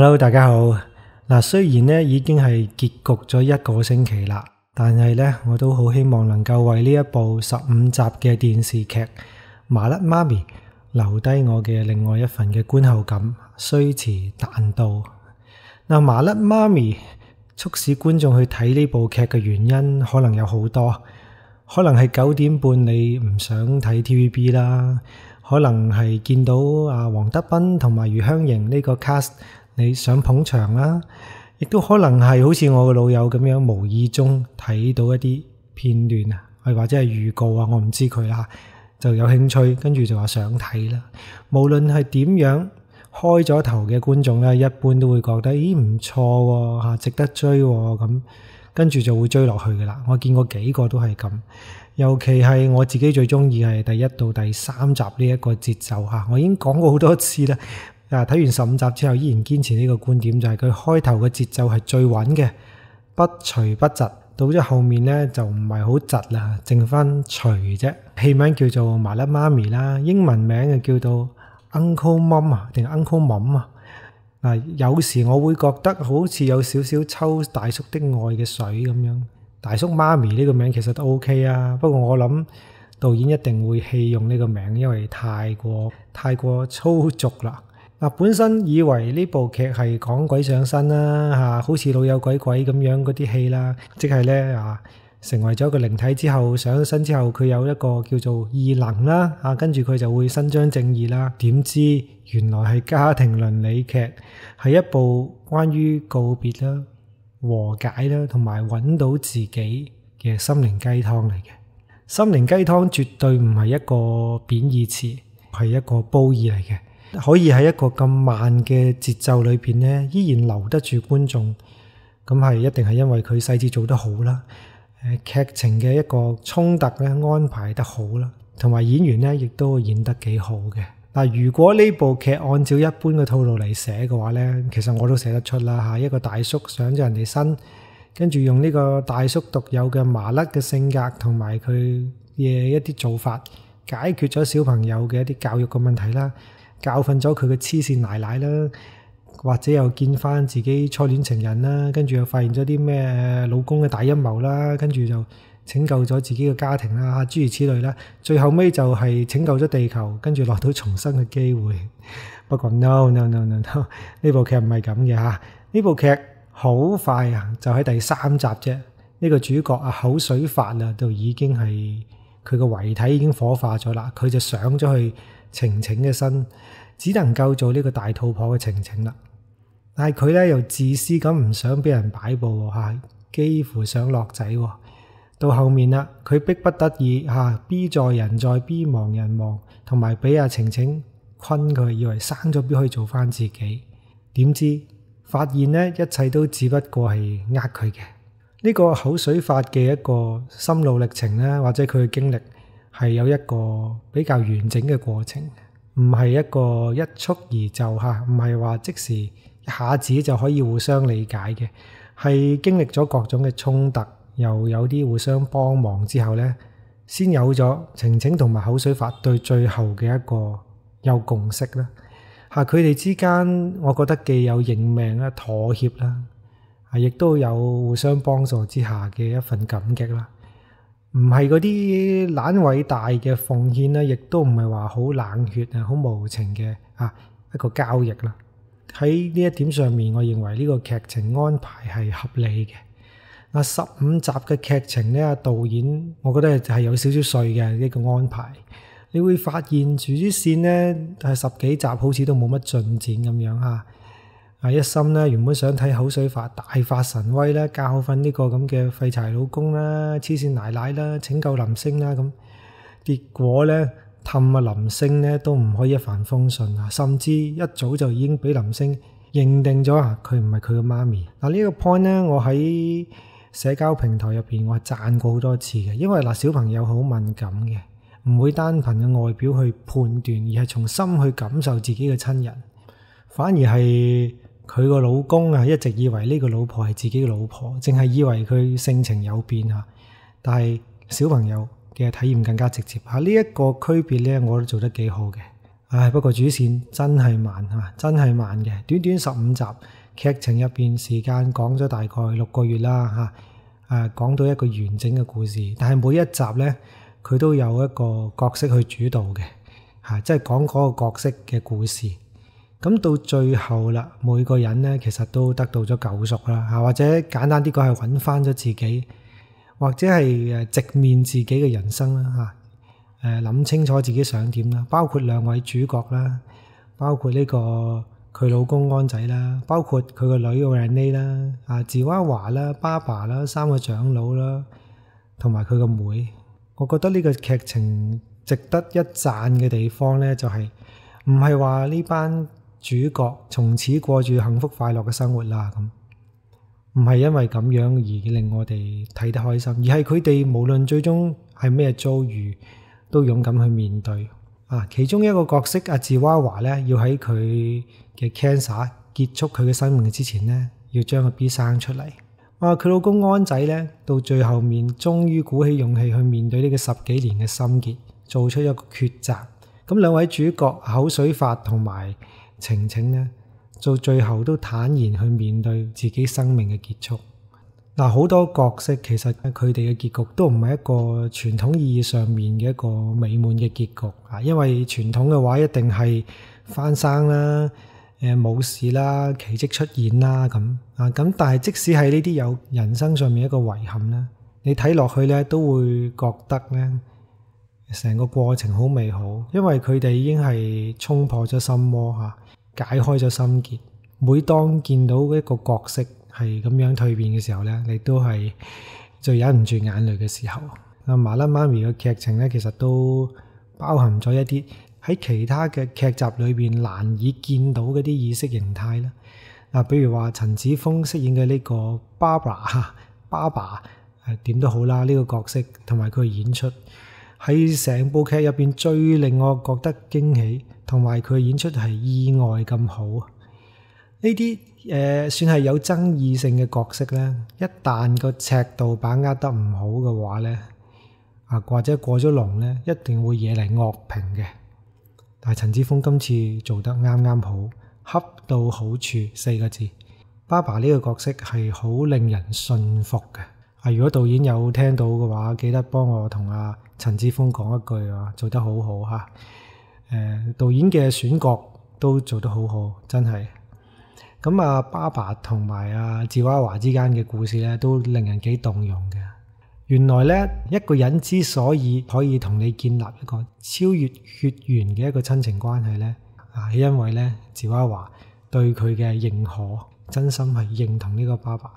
Hello，大家好。雖然咧已經係結局咗一個星期啦，但係咧我都好希望能夠為呢一部15集嘅電視劇《麻甩媽咪》留低我嘅另外一份嘅觀後感，雖遲但到。麻甩媽咪促使觀眾去睇呢部劇嘅原因可能有好多，可能係9點半你唔想睇 TVB 啦，可能係見到黃德斌同埋余香凝呢個 cast 你想捧場啦，亦都可能係好似我嘅老友咁樣無意中睇到一啲片段或者係預告我唔知佢啦，就有興趣，跟住就話想睇啦。無論係點樣，開咗頭嘅觀眾咧，一般都會覺得唔錯喎，值得追喎，咁跟住就會追落去㗎啦。我見過幾個都係咁，尤其係我自己最中意係第1到第3集呢一個節奏我已經講過好多次啦。睇完15集之後依然堅持呢個觀點，就係佢開頭嘅節奏係最穩嘅，不隨不疾，到咗後面呢就唔係好疾啦，剩翻隨啫。戲名叫做麻甩媽咪啦，英文名就叫做 Uncle Mom 定 Uncle Mom 有時我會覺得好似有少少抽大叔的愛嘅水咁樣。大叔媽咪呢個名其實都 OK 不過我諗導演一定會棄用呢個名，因為太過粗俗啦。本身以為呢部劇係講鬼上身啦，好似老友鬼鬼咁樣嗰啲戲啦，即係呢成為咗一個靈體之後，上咗身之後佢有一個叫做異能啦，跟住佢就會伸張正義啦。點知原來係家庭倫理劇，係一部關於告別啦、和解啦，同埋揾到自己嘅心靈雞湯嚟嘅。心靈雞湯絕對唔係一個貶義詞，係一個褒義嚟嘅。可以喺一個咁慢嘅節奏裏邊呢，依然留得住觀眾，咁係一定係因為佢細節做得好啦，劇情嘅一個衝突咧安排得好啦，同埋演員呢亦都演得幾好嘅。如果呢部劇按照一般嘅套路嚟寫嘅話呢，其實我都寫得出啦。一個大叔上咗人哋身，跟住用呢個大叔獨有嘅麻甩嘅性格同埋佢嘅一啲做法，解決咗小朋友嘅一啲教育嘅問題啦，教訓咗佢嘅黐線奶奶啦，或者又見翻自己初戀情人啦，跟住又發現咗啲咩老公嘅大陰謀啦，跟住就拯救咗自己嘅家庭啦，諸如此類啦。最後尾就係拯救咗地球，跟住落到重生嘅機會。不過 no， 呢部劇唔係咁嘅呢部劇好快就喺第3集啫。呢個主角口水法就已經係佢個遺體已經火化咗啦，佢就上咗去晴晴嘅身，只能夠做呢個大肚婆嘅晴晴啦。但係佢咧又自私咁唔想俾人擺布幾乎想落仔。到後面啦，佢逼不得已B 在人在 B 亡人亡，同埋俾阿晴晴困佢，以為生咗 B 可以做翻自己，點知發現呢一切都只不過係佢嘅。呢個口水法嘅一個心路歷程咧，或者佢嘅經歷係有一個比較完整嘅過程，唔係一個一蹴而就唔係話即時一下子就可以互相理解嘅，係經歷咗各種嘅衝突，又有啲互相幫忙之後呢，先有咗晴晴同埋口水法對最後嘅一個有共識啦。佢哋之間我覺得既有認命啦、妥協啦，亦都有互相幫助之下嘅一份感激啦。唔係嗰啲懶偉大嘅奉獻啦，亦都唔係話好冷血好無情嘅一個交易啦。喺呢一點上面，我認為呢個劇情安排係合理嘅。15集嘅劇情呢，導演我覺得係有少少碎嘅呢個安排。你會發現住啲線呢係10幾集好似都冇乜進展咁樣一心呢原本想睇口水法大發神威啦，教訓呢個咁嘅廢柴老公啦、黐線奶奶啦、拯救林星啦咁，結果呢氹林星呢都唔可以一帆風順甚至一早就已經俾林星認定咗佢唔係佢嘅媽咪。呢個 point 呢，我喺社交平台入邊我係讚過好多次嘅，因為小朋友好敏感嘅，唔會單憑嘅外表去判斷，而係從心去感受自己嘅親人，反而係佢個老公一直以為呢個老婆係自己嘅老婆，淨係以為佢性情有變但係小朋友嘅體驗更加直接呢一個區別呢，我都做得幾好嘅不過主線真係慢真係慢嘅，短短15集，劇情入邊時間講咗大概6個月啦講到一個完整嘅故事，但係每一集呢，佢都有一個角色去主導嘅即係講嗰個角色嘅故事。咁到最後啦，每個人呢其實都得到咗救贖啦或者簡單啲講係揾翻咗自己，或者係直面自己嘅人生啦諗清楚自己想點啦，包括兩位主角啦，包括呢個佢老公安仔啦，包括佢個女 Renee 啦，芝娃娃啦，爸爸啦，3個長老啦，同埋佢個妹。我覺得呢個劇情值得一讚嘅地方呢，就係唔係話呢班主角從此過住幸福快樂嘅生活啦，咁唔係因為咁樣而令我哋睇得開心，而係佢哋無論最終係咩遭遇，都勇敢去面對。其中一個角色芝娃娃呢，要喺佢嘅 cancer 結束佢嘅生命之前呢，要將個 B 生出嚟。佢老公安仔呢，到最後面終於鼓起勇氣去面對呢個10幾年嘅心結，做出一個抉擇。咁兩位主角口水法同埋晴晴呢，到最後都坦然去面對自己生命嘅結束。好多角色其實佢哋嘅結局都唔係一個傳統意義上面嘅一個美滿嘅結局因為傳統嘅話一定係翻生啦、冇事啦、奇蹟出現啦咁但係即使係呢啲有人生上面一個遺憾啦，你睇落去呢都會覺得呢成個過程好美好，因為佢哋已經係衝破咗心魔解開咗心結。每當見到一個角色係咁樣蛻變嘅時候呢，你都係最忍唔住眼淚嘅時候。麻甩媽咪嘅劇情呢，其實都包含咗一啲喺其他嘅劇集裏邊難以見到嗰啲意識形態啦。比如話陳子峰飾演嘅呢個爸爸點都好啦，呢個角色同埋佢嘅演出喺成部劇入邊最令我覺得驚喜，同埋佢嘅演出係意外咁好。呢啲算係有爭議性嘅角色呢，一旦個尺度把握得唔好嘅話呢，或者過咗龍呢，一定會惹嚟惡評嘅。但係陳子峰今次做得啱啱好，恰到好處4個字。爸爸呢個角色係好令人信服嘅。如果導演有聽到嘅話，記得幫我同陳子峰講一句做得好好導演嘅選角都做得好好，真係。咁爸爸同埋芝娃娃之間嘅故事咧，都令人幾動容嘅。原來咧，一個人之所以可以同你建立一個超越血緣嘅一個親情關係咧，係因為咧芝娃娃對佢嘅認可，真心係認同呢個爸爸。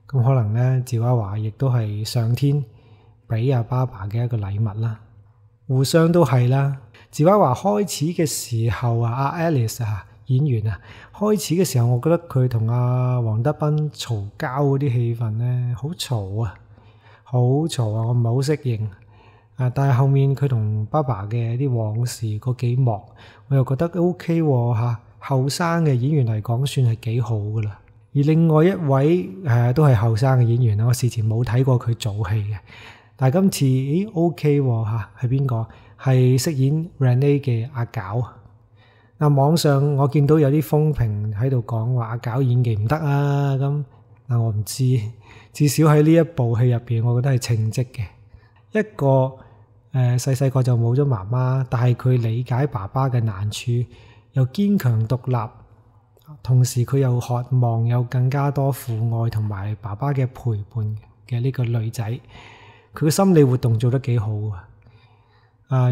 咁可能咧，芝娃娃亦都係上天俾爸爸嘅一個禮物啦，互相都係啦。芝娃娃開始嘅時候Alice演員開始嘅時候，我覺得佢同黃德斌嘈交嗰啲氣氛咧，好嘈好嘈我唔係好適應但係後面佢同爸爸嘅啲往事嗰幾幕，我又覺得 OK 後生嘅演員嚟講算係幾好噶啦。而另外一位都係後生嘅演員，我事前冇睇過佢做戲嘅，但係今次OK 係邊個？係飾演 Renee 嘅阿餃。網上我見到有啲風評喺度講話阿餃演技唔得咁，我唔知，至少喺呢一部戲入邊，我覺得係稱職嘅。一個細個就冇咗媽媽，但係佢理解爸爸嘅難處，又堅強獨立，同時佢又渴望有更加多父愛同埋爸爸嘅陪伴嘅呢個女仔，佢嘅心理活動做得幾好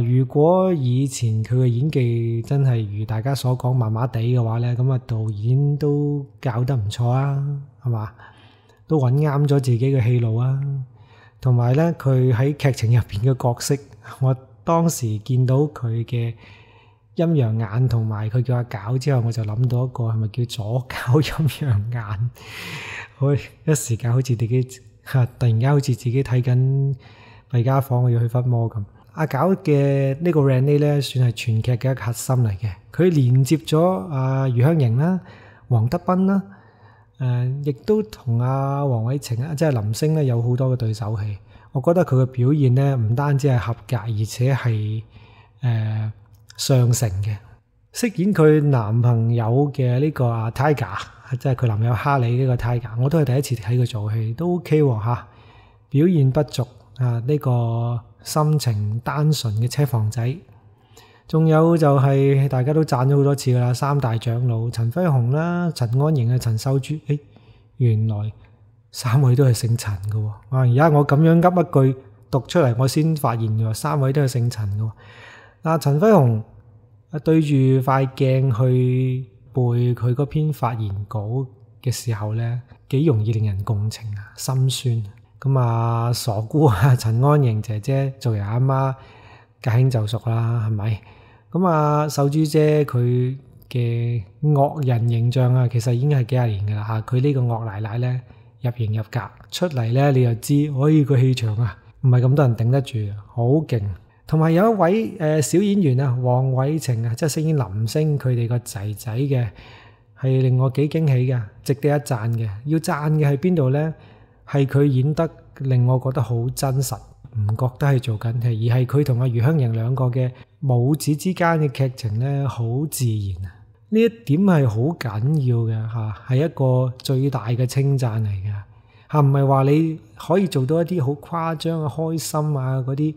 如果以前佢嘅演技真係如大家所講麻麻地嘅話呢，咁導演都教得唔錯係嘛？都揾啱咗自己嘅戲路同埋呢，佢喺劇情入邊嘅角色，我當時見到佢嘅陰陽眼同埋佢叫阿餃之後，我就諗到一個係咪叫左膠陰陽眼？我一時間好似自己突然間好似自己睇緊弊家伙，我要去忽魔咁。阿餃嘅呢個 Renee 咧，算係全劇嘅一個核心嚟嘅。佢連接咗余香凝啦、黃德斌啦，亦都同黃偉晴即係林星咧有好多嘅對手戲。我覺得佢嘅表現咧唔單止係合格，而且係上乘嘅。飾演佢男朋友嘅呢個阿 Tiger， 即係佢男友哈利呢個 Tiger， 我都係第一次睇佢做戲，都 OK 吓，表現不俗啊，呢個心情單純嘅車房仔。仲有就係大家都讚咗好多次噶啦，三大長老陳輝鴻啦、陳安瑩啊、陳秀珠，原來三位都係姓陳嘅。而家我咁樣噏一句讀出嚟，我先發現原來三位都係姓陳嘅。嗱，陳輝鴻對住塊鏡去背佢嗰篇發言稿嘅時候咧，幾容易令人共情啊，心酸。咁啊，傻姑啊，陳安瑩姐姐做人阿媽，駕輕就熟啦，係咪？咁啊，秀珠姐佢嘅惡人形象啊，其實已經係幾廿年噶啦吓。佢呢個惡奶奶咧，入型入格出嚟咧，你就知，個氣場啊，唔係咁多人頂得住，好勁。同埋有一位小演員啊，黃偉晴啊，即係飾演林星佢哋個仔仔嘅，係令我幾驚喜嘅，值得一讚嘅。要讚嘅係邊度咧？係佢演得令我覺得好真實，唔覺得係做緊戲，而係佢同阿余香凝兩個嘅母子之間嘅劇情咧，好自然啊！呢一點係好緊要嘅嚇，係一個最大嘅稱讚嚟嘅嚇，唔係話你可以做到一啲好誇張啊、開心啊嗰啲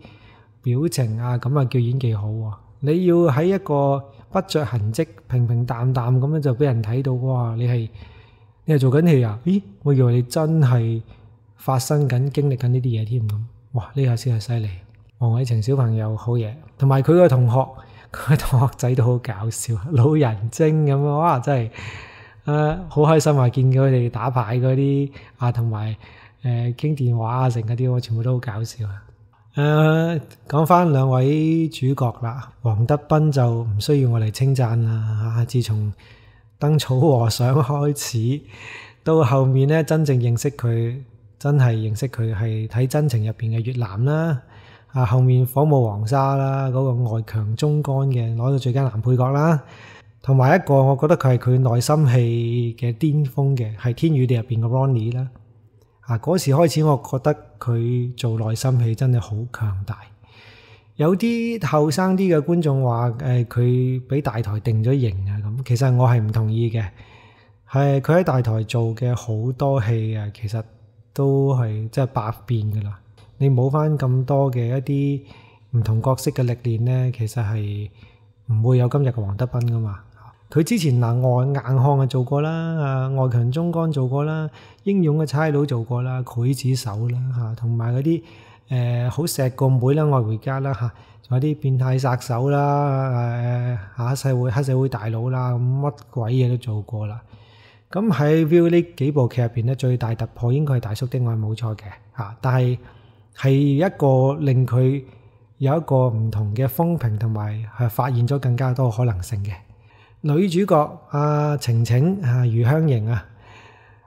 表情啊，咁啊叫演技好喎。你要喺一個不着痕跡、平平淡淡咁樣就俾人睇到，哇！你係做緊戲啊？咦，我以為你真係發生緊、經歷緊呢啲嘢添咁。哇！呢下先係犀利。黃偉晴小朋友好嘢，同埋佢個同學，佢個同學仔都好搞笑，老人精咁啊！哇，真係好開心啊！見佢哋打牌嗰啲啊，同埋傾電話啊，成嗰啲，我全部都好搞笑啊！講翻兩位主角啦，黃德斌就唔需要我嚟稱讚啦。自從燈草和尚開始，到後面咧真正認識佢，真係認識佢係睇真情入邊嘅越南啦。後面火舞黃沙啦，嗰個外強中乾嘅攞到最佳男配角啦。同埋一個我覺得佢係佢內心戲嘅巔峰嘅，係天與地入邊嘅 Ronnie 啦。嗰時開始我覺得佢做內心戲真係好強大。有啲後生啲嘅觀眾話佢俾大台定咗型啊咁，其實我係唔同意嘅。係佢喺大台做嘅好多戲啊，其實都係即係百變噶啦。你冇翻咁多嘅一啲唔同角色嘅歷練呢，其實係唔會有今日嘅黃德斌噶嘛。佢之前硬漢啊做過啦，外強中乾做過啦，英勇嘅差佬做過啦，劊子手啦嚇，同埋嗰啲好錫個妹啦，愛回家啦嚇，仲有啲變態殺手啦，黑社會大佬啦，咁乜鬼嘢都做過啦。咁喺 Viu 呢幾部劇入邊咧，最大突破應該係大叔的愛冇錯嘅嚇，但係一個令佢有一個唔同嘅風評，同埋係發現咗更加多可能性嘅。女主角阿晴晴余香凝啊，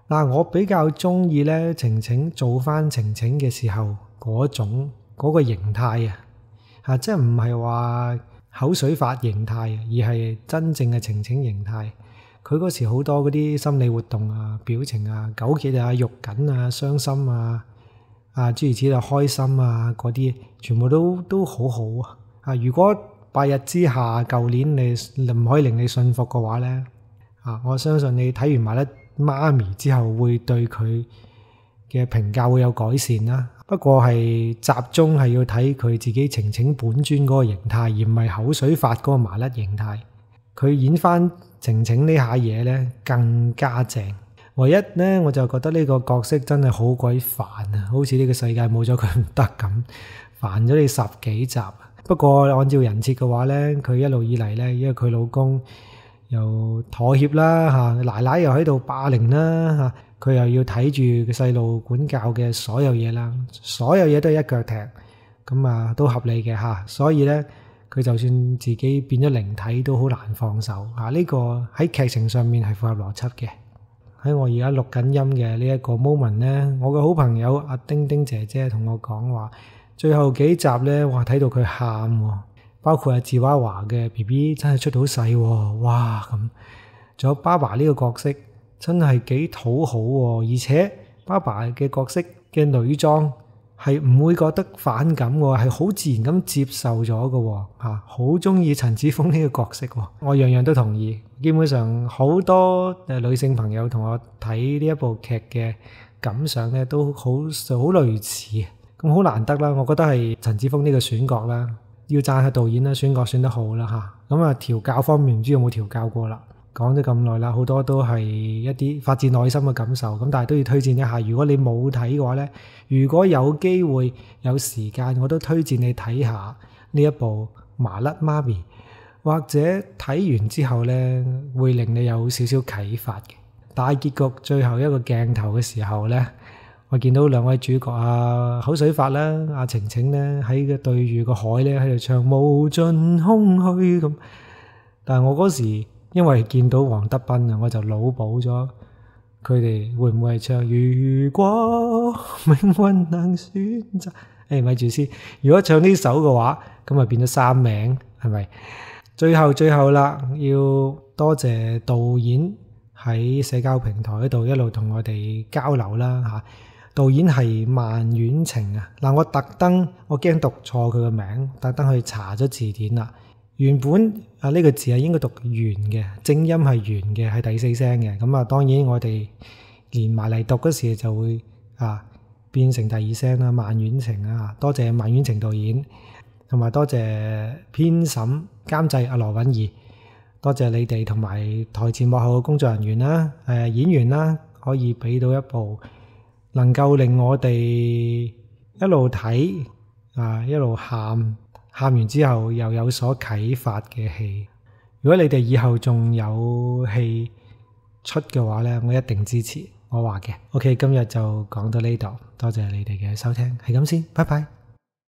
嗱我比較中意咧晴晴做翻晴晴嘅時候嗰個形態啊，即係唔係話口水法形態，而係真正嘅晴晴形態。佢嗰時好多嗰啲心理活動啊、表情啊、糾結啊、肉緊啊、傷心啊、諸如此類開心啊嗰啲，全部都好好啊！如果白日之下舊年你唔可以令你信服嘅話咧，我相信你睇完麻甩媽咪之後會對佢嘅評價會有改善啦。不過係集中係要睇佢自己晴晴本尊嗰個形態，而唔係口水法嗰個麻甩形態。佢演翻晴晴呢下嘢咧更加正。唯一咧我就覺得呢個角色真係好鬼煩啊，好似呢個世界冇咗佢唔得咁，煩咗你10幾集。不過按照人設嘅話咧，佢一路以嚟咧，因為佢老公又妥協啦奶奶又喺度霸凌啦佢又要睇住個細路管教嘅所有嘢啦，所有嘢都係一腳踢，咁都合理嘅所以咧佢就算自己變咗靈體都好難放手呢個喺劇情上面係符合邏輯嘅。喺我而家錄緊音嘅呢一個 moment 咧，我嘅好朋友阿丁丁姐姐同我講話，最後幾集咧，哇睇到佢喊喎，包括阿芝娃娃嘅 BB 真係出到世喎，哇咁，仲有爸爸呢個角色真係幾討好喎，而且爸爸嘅角色嘅女裝係唔會覺得反感喎，係好自然咁接受咗嘅喎，好中意陳子峰呢個角色喎，我樣樣都同意。基本上好多女性朋友同我睇呢一部劇嘅感想咧，都好類似，咁好難得啦。我覺得係陳子峰呢個選角啦，要讚下導演啦，選角選得好啦嚇。咁調教方面唔知有冇調教過啦。講咗咁耐啦，好多都係一啲發自內心嘅感受，咁但係都要推薦一下。如果你冇睇嘅話呢，如果有機會有時間，我都推薦你睇下呢一部麻甩媽咪，或者睇完之後呢，會令你有少少啟發嘅。大結局最後一個鏡頭嘅時候呢，我見到兩位主角口水發啦，晴晴呢喺個對住個海呢喺度唱無盡空虛咁，但係我嗰時因為見到黃德斌我就腦補咗佢哋會唔會係唱如果命運能選擇，咪住先，如果唱呢首嘅話，咁咪變咗三名，係咪？最後啦，要多謝導演喺社交平台嗰度一路同我哋交流啦嚇。導演係萬婉晴啊，我我驚讀錯佢個名，特登去查咗字典啦。原本呢個字係應該讀圓嘅，正音係圓嘅，係第四聲嘅。咁當然我哋連埋嚟讀嗰時就會變成第二聲啦。萬婉晴啊，多謝萬婉晴導演，同埋多謝編審監製阿羅韻儀，多謝你哋同埋台前幕後嘅工作人員啦、演員啦，可以俾到一部能夠令我哋一路睇一路喊完之後又有所啟發嘅戲。如果你哋以後仲有戲出嘅話呢，我一定支持，我話嘅。OK， 今日就講到呢度，多謝你哋嘅收聽，係咁先，拜拜。